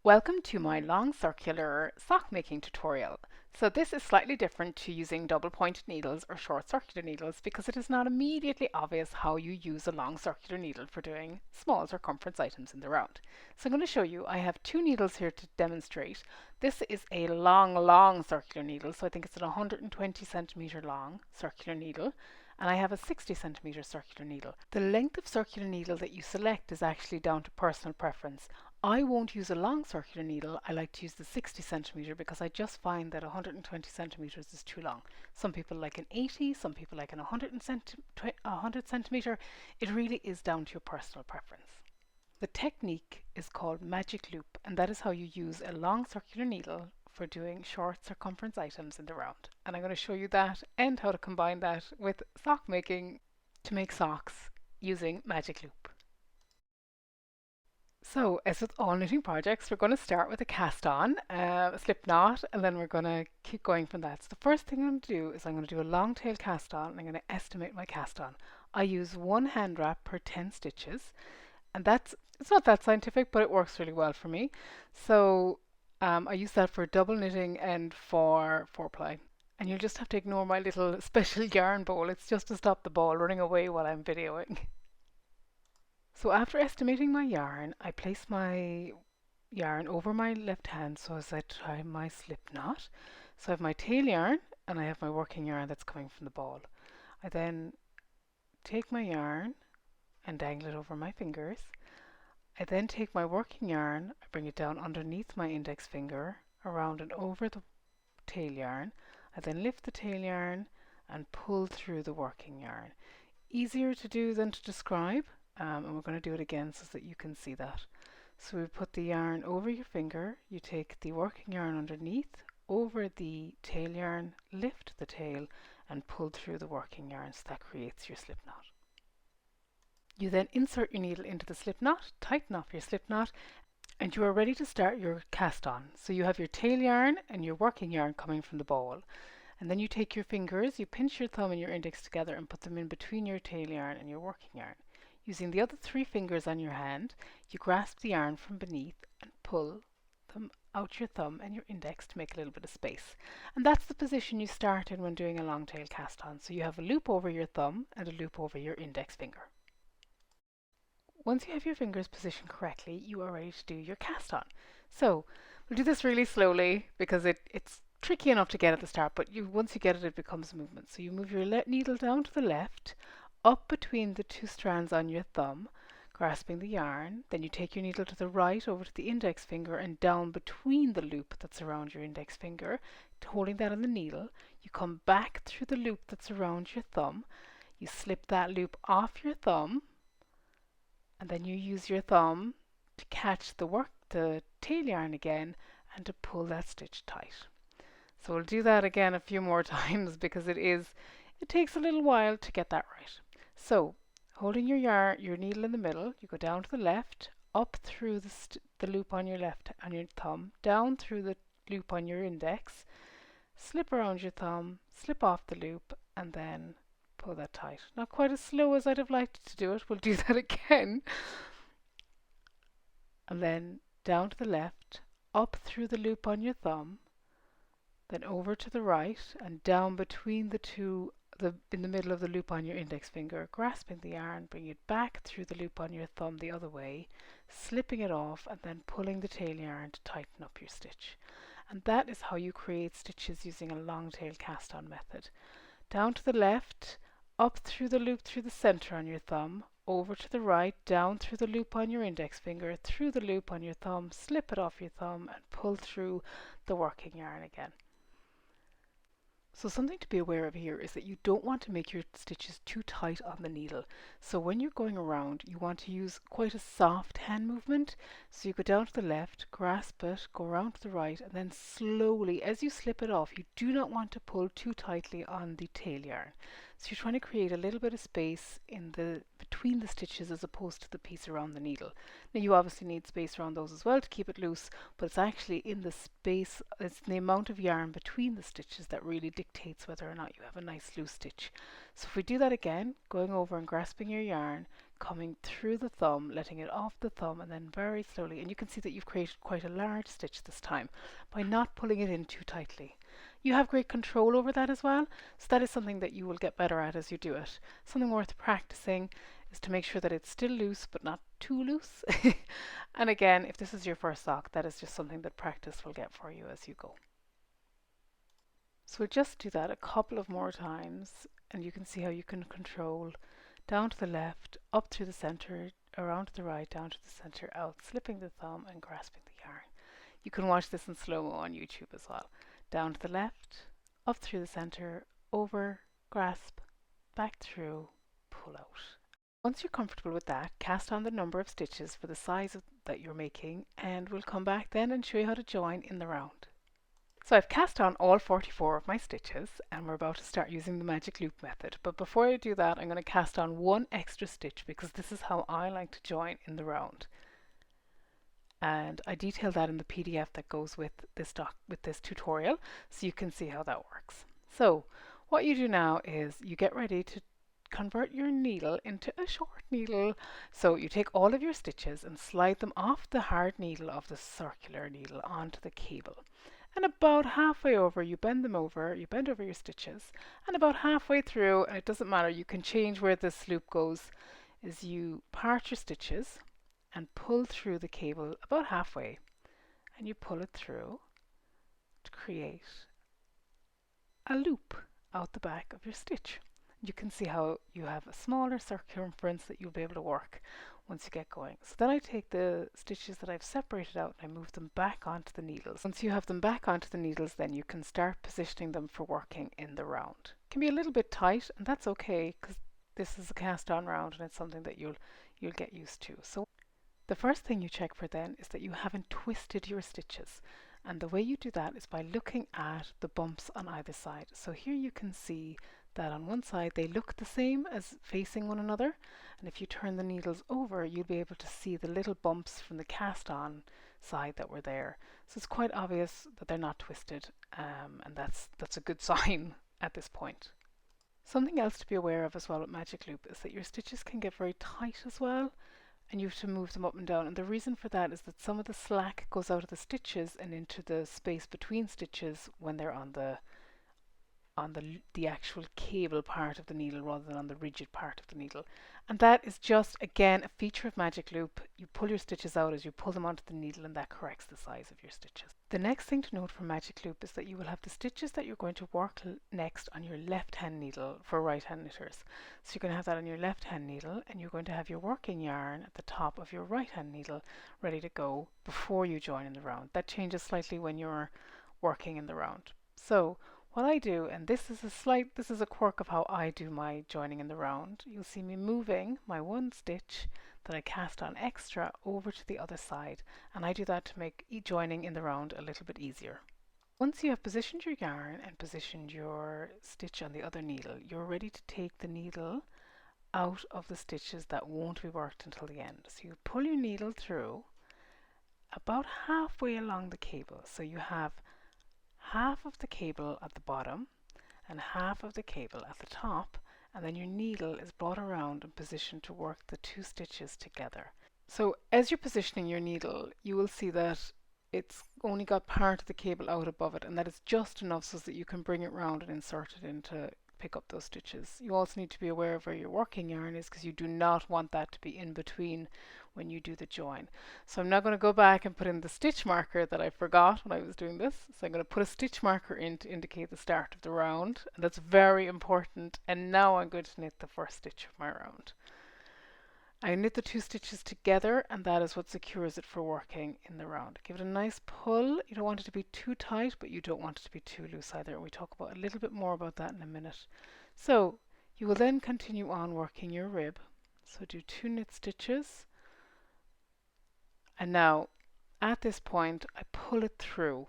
Welcome to my long circular sock making tutorial. So this is slightly different to using double pointed needles or short circular needles because it is not immediately obvious how you use a long circular needle for doing small circumference items in the round. So I'm going to show you, I have two needles here to demonstrate. This is a long circular needle, so I think it's an 120 centimeter long circular needle. And I have a 60 centimeter circular needle. The length of circular needle that you select is actually down to personal preference. I won't use a long circular needle. I like to use the 60 centimeter because I just find that 120 centimeters is too long. Some people like an 80, some people like an 100 centimeter. It really is down to your personal preference. The technique is called magic loop, and that is how you use a long circular needle for doing short circumference items in the round. And I'm going to show you that and how to combine that with sock making to make socks using magic loop. So, as with all knitting projects, we're going to start with a cast on, a slip knot, and then we're going to keep going from that. So the first thing I'm going to do is I'm going to do a long tail cast on, and I'm going to estimate my cast on. I use one hand wrap per 10 stitches, and it's not that scientific, but it works really well for me. So I use that for double knitting and for 4-ply. And you'll just have to ignore my little special yarn bowl. It's just to stop the ball running away while I'm videoing. So after estimating my yarn, I place my yarn over my left hand so as I tie my slip knot. So I have my tail yarn and I have my working yarn that's coming from the ball. I then take my yarn and dangle it over my fingers. I then take my working yarn, I bring it down underneath my index finger, around and over the tail yarn. I then lift the tail yarn and pull through the working yarn. Easier to do than to describe, and we're going to do it again so that you can see that. So we put the yarn over your finger, you take the working yarn underneath, over the tail yarn, lift the tail and pull through the working yarn, so that creates your slip knot. You then insert your needle into the slip knot, tighten off your slip knot, and you are ready to start your cast on. So you have your tail yarn and your working yarn coming from the ball. And then you take your fingers, you pinch your thumb and your index together and put them in between your tail yarn and your working yarn. Using the other 3 fingers on your hand, you grasp the yarn from beneath and pull them out your thumb and your index to make a little bit of space. And that's the position you start in when doing a long tail cast on. So you have a loop over your thumb and a loop over your index finger. Once you have your fingers positioned correctly, you are ready to do your cast on. So we'll do this really slowly because it's tricky enough to get at the start, but once you get it, it becomes a movement. So you move your needle down to the left, up between the 2 strands on your thumb, grasping the yarn. Then you take your needle to the right over to the index finger and down between the loop that's around your index finger, holding that on the needle. You come back through the loop that's around your thumb. You slip that loop off your thumb, and then you use your thumb to catch the tail yarn again and to pull that stitch tight. So we'll do that again a few more times because it takes a little while to get that right. So holding your needle in the middle, you go down to the left, up through the loop on your thumb, down through the loop on your index, slip around your thumb, slip off the loop, and then pull that tight. Not quite as slow as I'd have liked to do it. We'll do that again. And then down to the left, up through the loop on your thumb, then over to the right and down between the two, in the middle of the loop on your index finger, grasping the yarn, bring it back through the loop on your thumb the other way, slipping it off and then pulling the tail yarn to tighten up your stitch. And that is how you create stitches using a long tail cast on method. Down to the left, up through the loop through the center on your thumb, over to the right, down through the loop on your index finger, through the loop on your thumb, slip it off your thumb and pull through the working yarn again. So something to be aware of here is that you don't want to make your stitches too tight on the needle. So when you're going around, you want to use quite a soft hand movement. So you go down to the left, grasp it, go around to the right, and then slowly, as you slip it off, you do not want to pull too tightly on the tail yarn. So you're trying to create a little bit of space between the stitches as opposed to the piece around the needle. Now you obviously need space around those as well to keep it loose, but it's actually in the space, it's the amount of yarn between the stitches that really dictates whether or not you have a nice loose stitch. So if we do that again, going over and grasping your yarn, coming through the thumb, letting it off the thumb, and then very slowly, and you can see that you've created quite a large stitch this time by not pulling it in too tightly. You have great control over that as well, so that is something that you will get better at as you do it. Something worth practicing is to make sure that it's still loose but not too loose. And again, if this is your first sock, that is just something that practice will get for you as you go. So we'll just do that a couple of more times, and you can see how you can control down to the left, up through the center, around to the right, down to the center, out, slipping the thumb and grasping the yarn. You can watch this in slow-mo on YouTube as well. Down to the left, up through the center, over, grasp, back through, pull out. Once you're comfortable with that, cast on the number of stitches for the size that you're making, and we'll come back then and show you how to join in the round. So I've cast on all 44 of my stitches, and we're about to start using the magic loop method. But before I do that, I'm going to cast on one extra stitch because this is how I like to join in the round. And I detail that in the PDF that goes with this tutorial, so you can see how that works. So what you do now is you get ready to convert your needle into a short needle. So you take all of your stitches and slide them off the hard needle of the circular needle onto the cable. And about halfway over, you bend over your stitches, and about halfway through, and it doesn't matter, you can change where this loop goes, is you part your stitches and pull through the cable about halfway, and you pull it through to create a loop out the back of your stitch. You can see how you have a smaller circumference that you'll be able to work once you get going. So then I take the stitches that I've separated out and I move them back onto the needles. Once you have them back onto the needles, then you can start positioning them for working in the round. It can be a little bit tight, and that's okay because this is a cast on round and it's something that you'll get used to. So the first thing you check for then is that you haven't twisted your stitches. And the way you do that is by looking at the bumps on either side. So here you can see that on one side they look the same as facing one another, and if you turn the needles over you'll be able to see the little bumps from the cast on side that were there. So it's quite obvious that they're not twisted, and that's a good sign at this point. Something else to be aware of as well with magic loop is that your stitches can get very tight as well, and you have to move them up and down, and the reason for that is that some of the slack goes out of the stitches and into the space between stitches when they're on the actual cable part of the needle rather than on the rigid part of the needle. And that is just, again, a feature of magic loop. You pull your stitches out as you pull them onto the needle, and that corrects the size of your stitches. The next thing to note for magic loop is that you will have the stitches that you're going to work next on your left hand needle for right hand knitters. So you're going to have that on your left hand needle, and you're going to have your working yarn at the top of your right hand needle ready to go before you join in the round. That changes slightly when you're working in the round. So what I do, and this is a quirk of how I do my joining in the round, you'll see me moving my one stitch that I cast on extra over to the other side, and I do that to make joining in the round a little bit easier. Once you have positioned your yarn and positioned your stitch on the other needle, you're ready to take the needle out of the stitches that won't be worked until the end. So you pull your needle through about halfway along the cable, so you have half of the cable at the bottom and half of the cable at the top, and then your needle is brought around and positioned to work the two stitches together. So as you're positioning your needle, you will see that it's only got part of the cable out above it, and that is just enough so that you can bring it round and insert it in to pick up those stitches. You also need to be aware of where your working yarn is, because you do not want that to be in between when you do the join. So I'm now going to go back and put in the stitch marker that I forgot when I was doing this. So I'm going to put a stitch marker in to indicate the start of the round, and that's very important. And now I'm going to knit the first stitch of my round. I knit the two stitches together, and that is what secures it for working in the round. Give it a nice pull. You don't want it to be too tight, but you don't want it to be too loose either. We talk about a little bit more about that in a minute. So you will then continue on working your rib. So do 2 knit stitches, and now at this point I pull it through.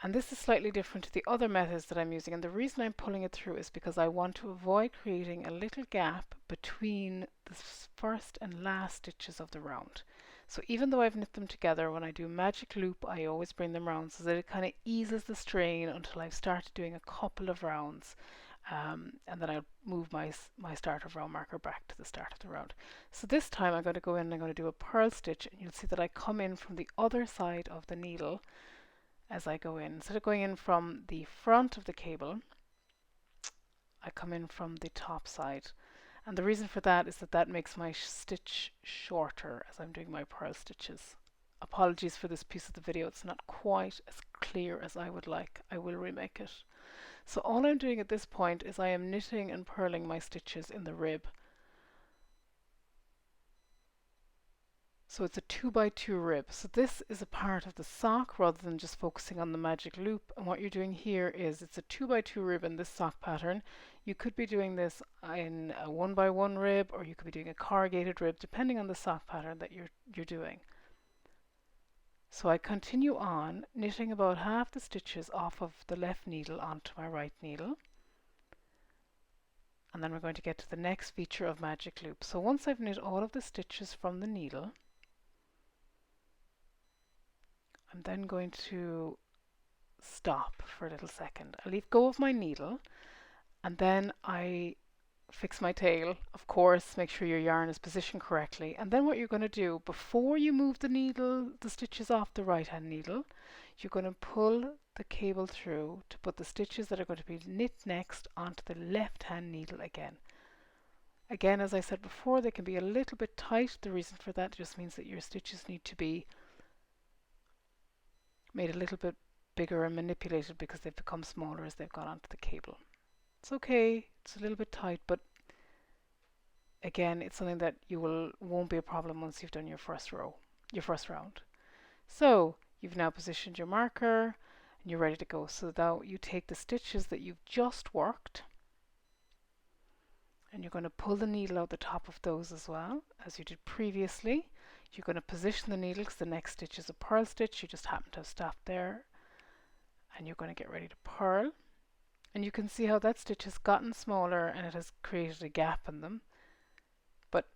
And this is slightly different to the other methods that I'm using, and the reason I'm pulling it through is because I want to avoid creating a little gap between the first and last stitches of the round. So even though I've knit them together, when I do magic loop I always bring them round so that it kind of eases the strain until I've started doing a couple of rounds, and then I'll move my start of round marker back to the start of the round. So this time I'm going to go in and I'm going to do a purl stitch, and you'll see that I come in from the other side of the needle as I go in. Instead of going in from the front of the cable, I come in from the top side. And the reason for that is that that makes my stitch shorter as I'm doing my purl stitches. Apologies for this piece of the video, it's not quite as clear as I would like. I will remake it. So all I'm doing at this point is I am knitting and purling my stitches in the rib. So it's a 2x2 rib. So this is a part of the sock rather than just focusing on the magic loop. And what you're doing here is it's a 2x2 rib in this sock pattern. You could be doing this in a 1x1 rib, or you could be doing a corrugated rib, depending on the sock pattern that you're doing. So I continue on knitting about half the stitches off of the left needle onto my right needle. And then we're going to get to the next feature of magic loop. So once I've knit all of the stitches from the needle, I'm then going to stop for a little second. I leave go of my needle, and then I fix my tail. Of course, make sure your yarn is positioned correctly. And then what you're going to do, before you move the needle, the stitches off the right hand needle, you're going to pull the cable through to put the stitches that are going to be knit next onto the left hand needle again. Again, as I said before, they can be a little bit tight. The reason for that just means that your stitches need to be made a little bit bigger and manipulated because they've become smaller as they've gone onto the cable. It's okay, it's a little bit tight, but again, it's something that won't be a problem once you've done your first round. So you've now positioned your marker and you're ready to go. So now you take the stitches that you've just worked and you're going to pull the needle out the top of those as well as you did previously. You're going to position the needle because the next stitch is a purl stitch. You just happen to have stopped there, and you're going to get ready to purl. And you can see how that stitch has gotten smaller and it has created a gap in them, but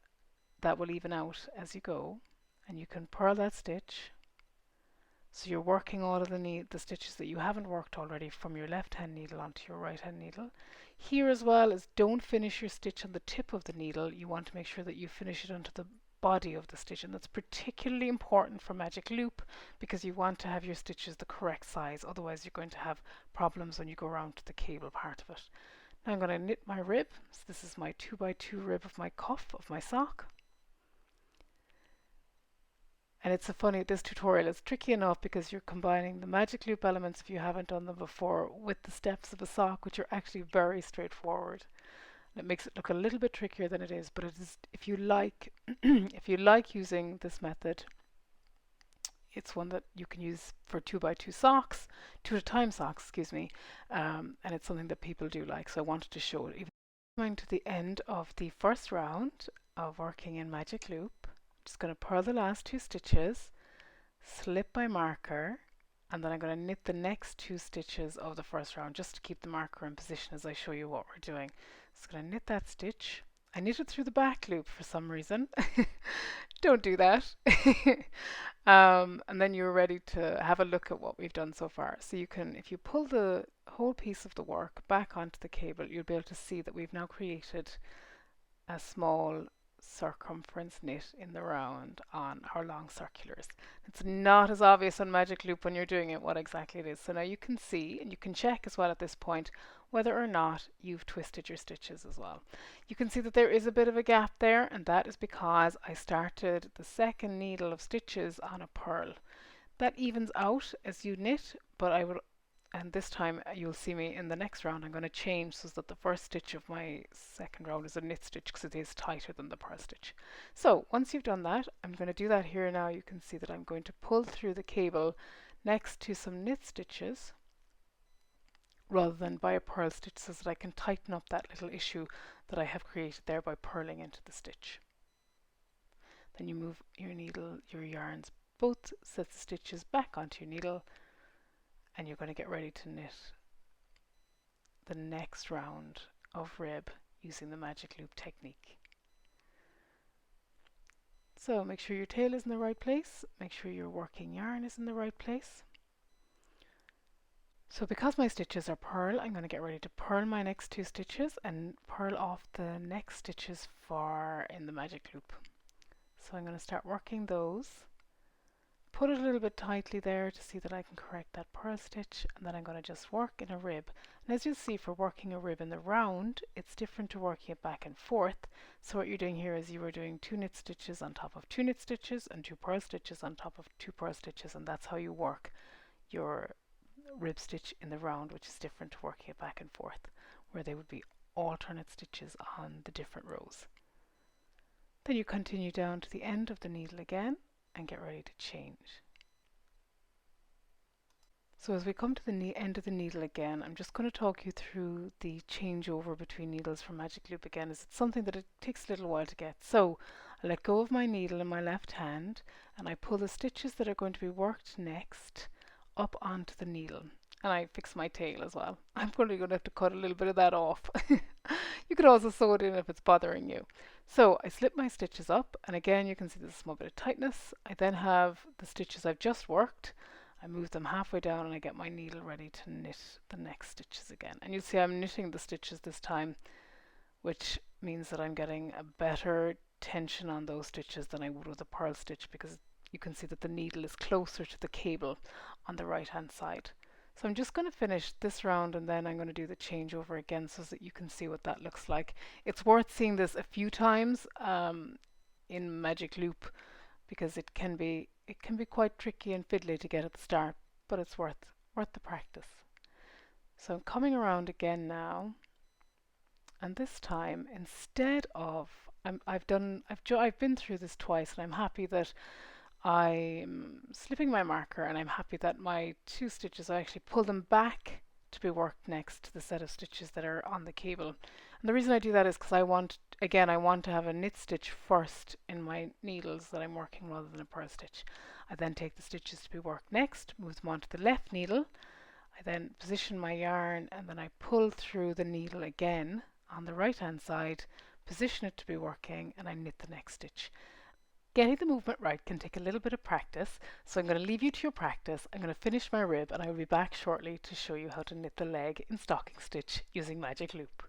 that will even out as you go, and you can purl that stitch. So you're working all of the stitches that you haven't worked already from your left hand needle onto your right hand needle. Here as well is don't finish your stitch on the tip of the needle. You want to make sure that you finish it onto the body of the stitch, and that's particularly important for magic loop because you want to have your stitches the correct size, otherwise you're going to have problems when you go around to the cable part of it. Now I'm going to knit my rib. So this is my 2x2 rib of my cuff of my sock. And it's this tutorial is tricky enough because you're combining the magic loop elements, if you haven't done them before, with the steps of a sock, which are actually very straightforward. It makes it look a little bit trickier than it is, but it is, if you like if you like using this method, it's one that you can use for 2x2 socks, 2 at a time socks, excuse me, and it's something that people do like, so I wanted to show it. Even coming to the end of the first round of working in magic loop, I'm just going to purl the last 2 stitches, slip my marker, and then I'm going to knit the next 2 stitches of the first round just to keep the marker in position as I show you what we're doing. So I'm going to knit that stitch. I knit it through the back loop for some reason. Don't do that. And then you're ready to have a look at what we've done so far. So you can, if you pull the whole piece of the work back onto the cable, you'll be able to see that we've now created a small circumference knit in the round on our long circulars. It's not as obvious on magic loop when you're doing it what exactly it is. So now you can see, and you can check as well at this point, whether or not you've twisted your stitches as well. You can see that there is a bit of a gap there, and that is because I started the second needle of stitches on a purl. That evens out as you knit, but and this time you'll see me in the next round I'm going to change so that the first stitch of my second round is a knit stitch because it is tighter than the purl stitch. So once you've done that, I'm going to do that here now. You can see that I'm going to pull through the cable next to some knit stitches rather than by a purl stitch, so that I can tighten up that little issue that I have created there by purling into the stitch. Then you move your needle, your yarns, both sets of stitches back onto your needle, and you're going to get ready to knit the next round of rib using the magic loop technique. So make sure your tail is in the right place, make sure your working yarn is in the right place. So because my stitches are purl, I'm going to get ready to purl my next 2 stitches and purl off the next stitches for in the magic loop. So I'm going to start working those. Put it a little bit tightly there to see that I can correct that purl stitch, and then I'm going to just work in a rib. And as you'll see, for working a rib in the round, it's different to working it back and forth. So what you're doing here is you are doing 2 knit stitches on top of 2 knit stitches and 2 purl stitches on top of 2 purl stitches, and that's how you work your rib stitch in the round, which is different to working it back and forth, where they would be alternate stitches on the different rows. Then you continue down to the end of the needle again and get ready to change. So as we come to the end of the needle again, I'm just going to talk you through the changeover between needles for magic loop again, as it's something that it takes a little while to get. So I let go of my needle in my left hand and I pull the stitches that are going to be worked next up onto the needle. And I fix my tail as well. I'm probably going to have to cut a little bit of that off. You could also sew it in if it's bothering you. So I slip my stitches up, and again you can see there's a small bit of tightness. I then have the stitches I've just worked. I move them halfway down and I get my needle ready to knit the next stitches again. And you see I'm knitting the stitches this time, which means that I'm getting a better tension on those stitches than I would with a purl stitch, because you can see that the needle is closer to the cable on the right hand side. So I'm just going to finish this round and then I'm going to do the changeover again so that you can see what that looks like. It's worth seeing this a few times in magic loop, because it can be quite tricky and fiddly to get at the start, but it's worth the practice. So I'm coming around again now, and this time instead of I've been through this twice, and I'm happy that I'm slipping my marker, and I'm happy that my 2 stitches, I actually pull them back to be worked next to the set of stitches that are on the cable. And the reason I do that is because I want to have a knit stitch first in my needles that I'm working rather than a purl stitch. I then take the stitches to be worked next, move them onto the left needle. I then position my yarn and then I pull through the needle again on the right hand side, position it to be working, and I knit the next stitch. Getting the movement right can take a little bit of practice, so I'm going to leave you to your practice. I'm going to finish my rib and I will be back shortly to show you how to knit the leg in stocking stitch using magic loop.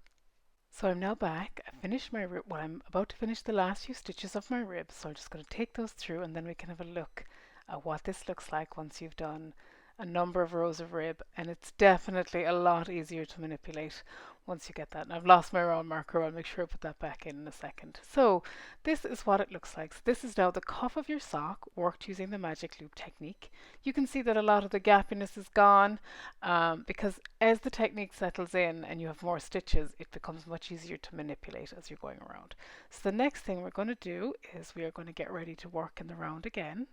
So I'm now back. I finished my rib. Well, I'm about to finish the last few stitches of my rib, so I'm just going to take those through and then we can have a look at what this looks like once you've done a number of rows of rib, and it's definitely a lot easier to manipulate once you get that. And I've lost my round marker. I'll make sure I put that back in a second. So this is what it looks like. So this is now the cuff of your sock worked using the magic loop technique. You can see that a lot of the gappiness is gone, because as the technique settles in and you have more stitches, it becomes much easier to manipulate as you're going around. So the next thing we're going to do is we are going to get ready to work in the round again.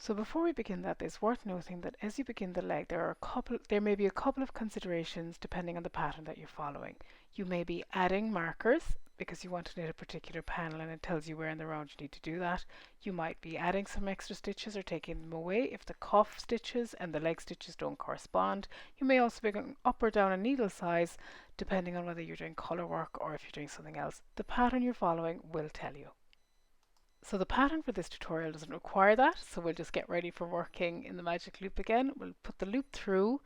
So before we begin that, it's worth noting that as you begin the leg, there may be a couple of considerations depending on the pattern that you're following. You may be adding markers because you want to knit a particular panel and it tells you where in the round you need to do that. You might be adding some extra stitches or taking them away if the cuff stitches and the leg stitches don't correspond. You may also be going up or down a needle size depending on whether you're doing colour work or if you're doing something else. The pattern you're following will tell you. So the pattern for this tutorial doesn't require that, so we'll just get ready for working in the magic loop again. We'll put the loop through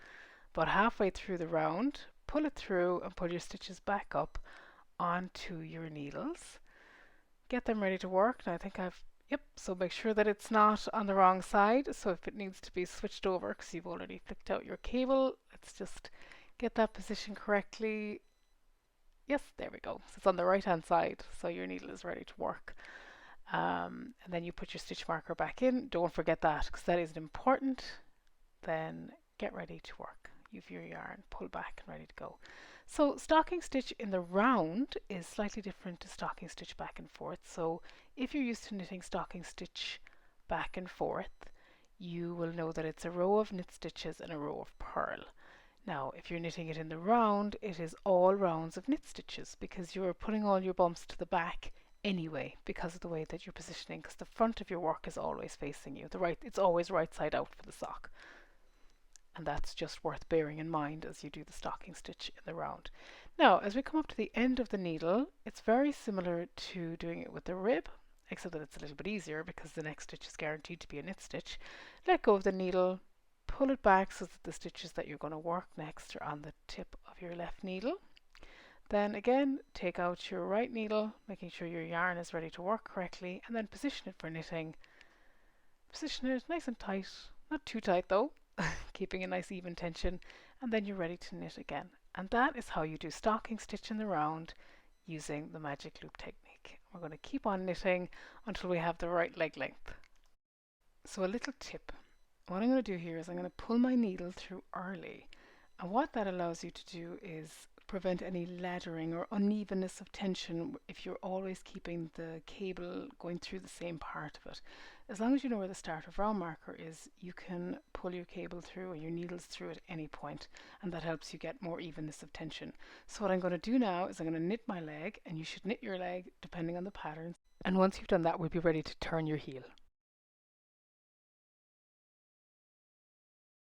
about halfway through the round, pull it through and pull your stitches back up onto your needles. Get them ready to work. Now I think so make sure that it's not on the wrong side. So if it needs to be switched over because you've already flicked out your cable, let's just get that position correctly. Yes, there we go. So it's on the right hand side, so your needle is ready to work. And then you put your stitch marker back in. Don't forget that because that is important. Then get ready to work. You've your yarn, pull back and ready to go. So stocking stitch in the round is slightly different to stocking stitch back and forth. So if you're used to knitting stocking stitch back and forth, you will know that it's a row of knit stitches and a row of purl. Now if you're knitting it in the round, it is all rounds of knit stitches because you're putting all your bumps to the back anyway because of the way that you're positioning, because the front of your work is always facing you. It's always right side out for the sock, and that's just worth bearing in mind as you do the stocking stitch in the round. Now as we come up to the end of the needle, it's very similar to doing it with the rib, except that it's a little bit easier because the next stitch is guaranteed to be a knit stitch. Let go of the needle, pull it back so that the stitches that you're going to work next are on the tip of your left needle. Then again, take out your right needle, making sure your yarn is ready to work correctly, and then position it for knitting. Position it nice and tight, not too tight though, keeping a nice even tension, and then you're ready to knit again. And that is how you do stocking stitch in the round using the magic loop technique. We're going to keep on knitting until we have the right leg length. So a little tip. What I'm going to do here is I'm going to pull my needle through early. And what that allows you to do is prevent any laddering or unevenness of tension if you're always keeping the cable going through the same part of it. As long as you know where the start of round marker is, you can pull your cable through or your needles through at any point, and that helps you get more evenness of tension. So what I'm going to do now is I'm going to knit my leg, and you should knit your leg depending on the patterns. And once you've done that, we'll be ready to turn your heel.